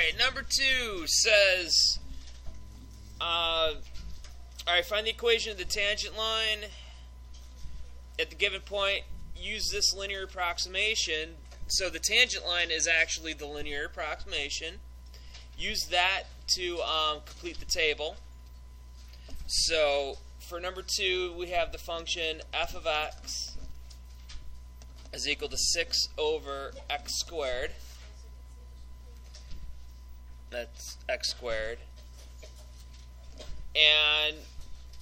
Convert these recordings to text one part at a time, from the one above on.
Alright, number 2 says, alright, find the equation of the tangent line at the given point. Use this linear approximation. So the tangent line is actually the linear approximation. Use that to complete the table. So for number 2, we have the function f of x is equal to 6 over x squared. That's x squared. And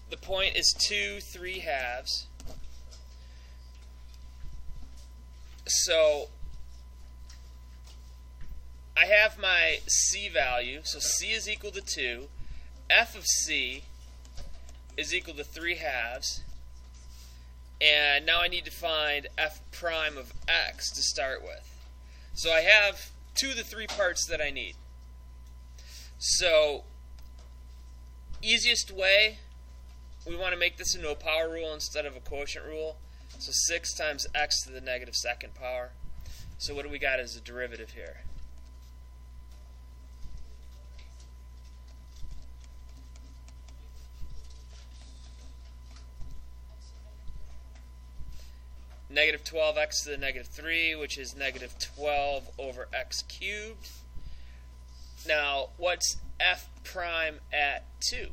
the point is 2 3/2. So I have my c value. So c is equal to 2. F of c is equal to 3/2. And now I need to find f prime of x to start with. So I have 2 of the 3 parts that I need. So, easiest way, we want to make this into a power rule instead of a quotient rule. So 6 times x to the negative second power. So what do we got as a derivative here? Negative 12x to the negative 3, which is negative 12 over x cubed. Now, what's f prime at 2?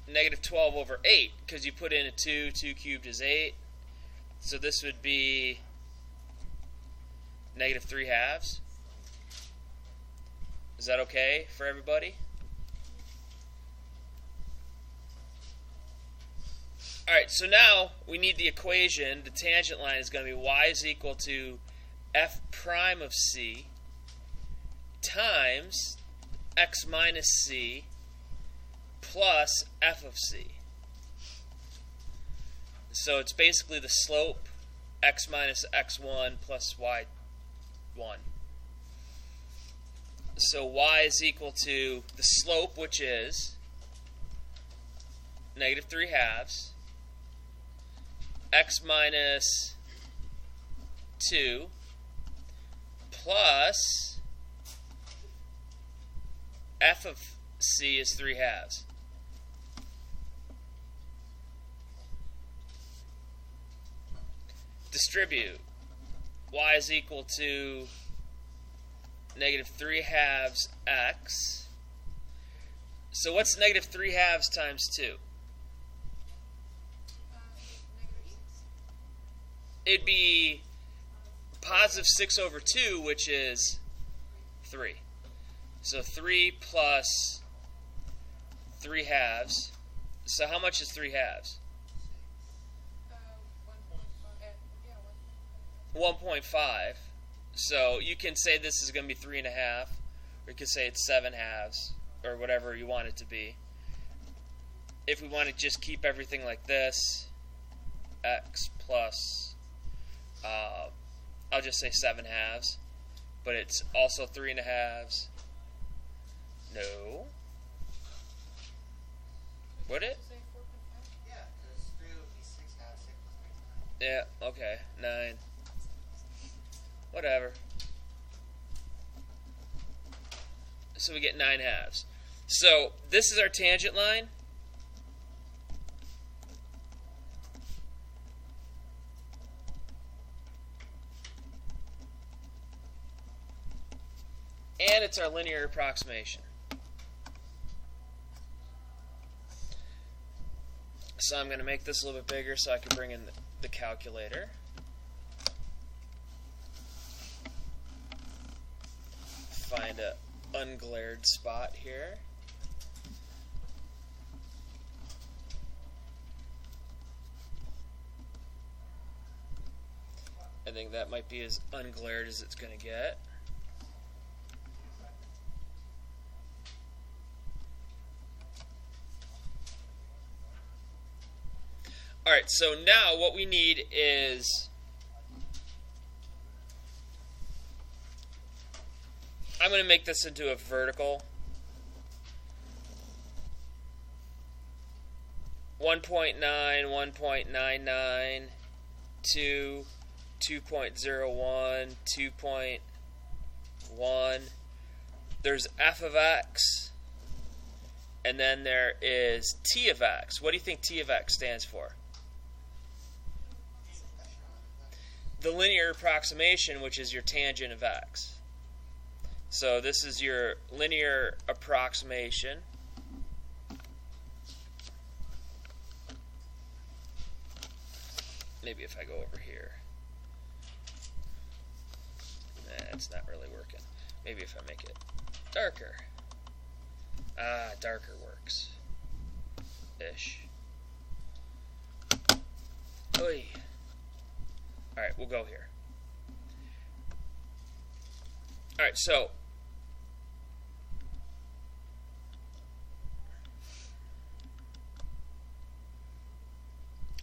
Negative 12 over 8, because you put in a 2, 2 cubed is 8. So this would be negative 3/2. Is that okay for everybody? Alright, so now we need the equation. The tangent line is going to be y is equal to f prime of c times x minus c plus f of c. So it's basically the slope x minus x1 plus y1. So y is equal to the slope, which is negative 3/2, x minus 2 plus f of c is 3/2. Distribute. Y is equal to negative 3/2 x. So what's negative 3/2 times 2? It'd be positive 6 over 2, which is 3. So 3 plus 3/2. So how much is 3/2? 1.5. So you can say this is going to be 3.5, or you can say it's 7/2, or whatever you want it to be. If we want to just keep everything like this, x plus, I'll just say 7/2, but it's also 3.5. No. Would it? Yeah, because 3 would be 6/2, 6 plus 9. Yeah, okay, 9. Whatever. So we get 9/2. So this is our tangent line. And it's our linear approximation. So I'm going to make this a little bit bigger so I can bring in the calculator. Find a unglared spot here. I think that might be as unglared as it's going to get. Alright, so now what we need is, I'm going to make this into a vertical. 1.9, 1.99, 2, 2.01, 2.1. There's f of x, and then there is t of x. What do you think t of x stands for? The linear approximation, which is your tangent of x. So this is your linear approximation. Maybe if I go over here. Nah, it's not really working. Maybe if I make it darker. Darker works. Ish. Oy. Alright, we'll go here. Alright, so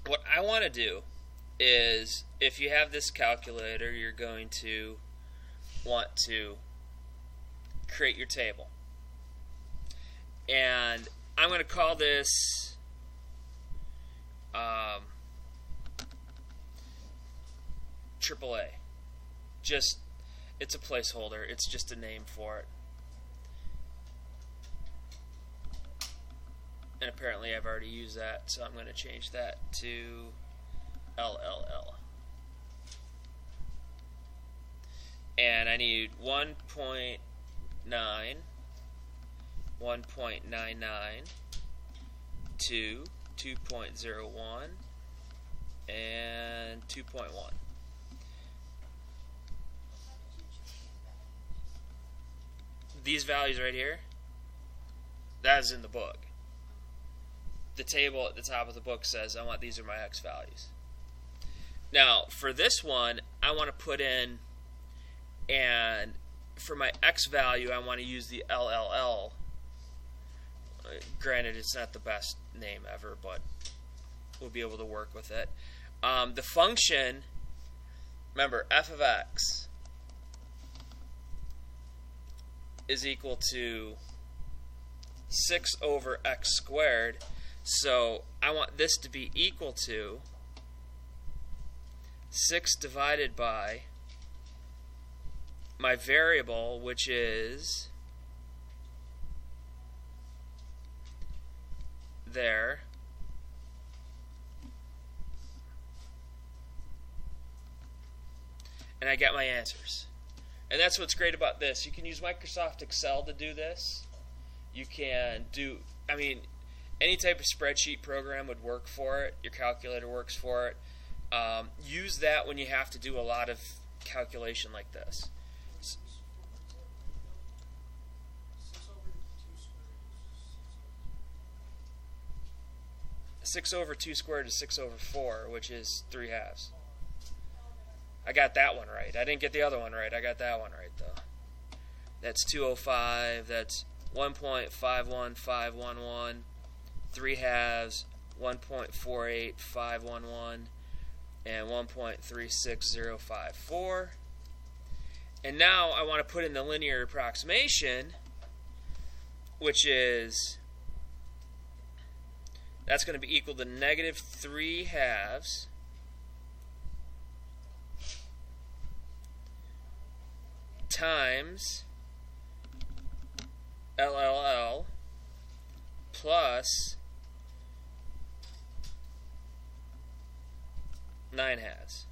what I want to do is, if you have this calculator, you're going to want to create your table. And I'm going to call this AAA. Just, it's a placeholder. It's just a name for it. And apparently I've already used that, so I'm going to change that to LLL. And I need 1.9, 1.99, 2, 2.01, and 2.1. These values right here, that is in the book. The table at the top of the book says, I want these are my x values. Now, for this one, I want to put in, and for my x value, I want to use the LLL. Granted, it's not the best name ever, but we'll be able to work with it. The function, remember, f of x is equal to 6 over x squared. So I want this to be equal to 6 divided by my variable, which is there, and I get my answers. And that's what's great about this. You can use Microsoft Excel to do this. You can do, any type of spreadsheet program would work for it. Your calculator works for it. Use that when you have to do a lot of calculation like this. 6 over 2 squared is 6 over 4, which is 3 halves. I got that one right. I didn't get the other one right. I got that one right, though. That's 205. That's 1.51511. 3 halves, 1.48511, and 1.36054. And now I want to put in the linear approximation, which is, that's going to be equal to negative 3 halves times LLL plus 9 halves.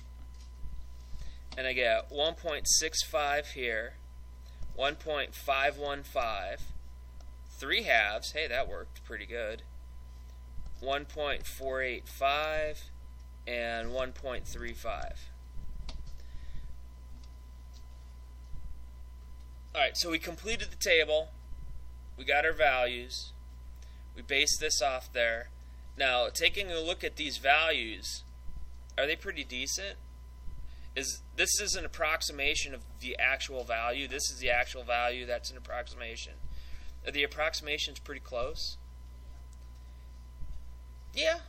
And I get 1.65 here, 1.515, 3 halves, hey, that worked pretty good, 1.485, and 1.35. Alright, so we completed the table, we got our values, we based this off there. Now, taking a look at these values, are they pretty decent? This is an approximation of the actual value. This is the actual value. That's an approximation. Are the approximations pretty close? Yeah.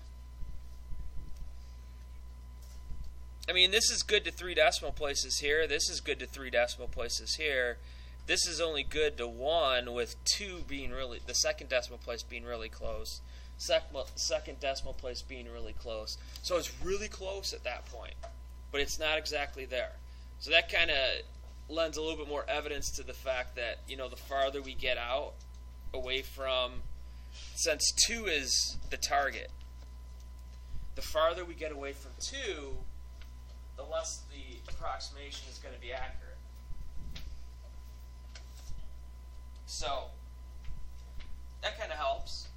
This is good to 3 decimal places here. This is good to 3 decimal places here. This is only good to 1, with 2 being really, the second decimal place being really close. Second decimal place being really close. So it's really close at that point. but it's not exactly there. So that kind of lends a little bit more evidence to the fact that, you know, the farther we get out away from, since 2 is the target, the farther we get away from 2, the less the approximation is going to be accurate. So that kind of helps.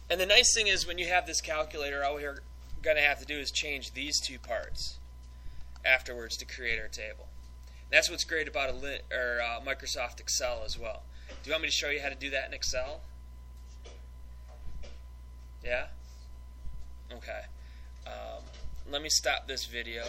And the nice thing is when you have this calculator, all we're going to have to do is change these 2 parts afterwards to create our table. That's what's great about Microsoft Excel as well. Do you want me to show you how to do that in Excel? Yeah? Okay. Let me stop this video.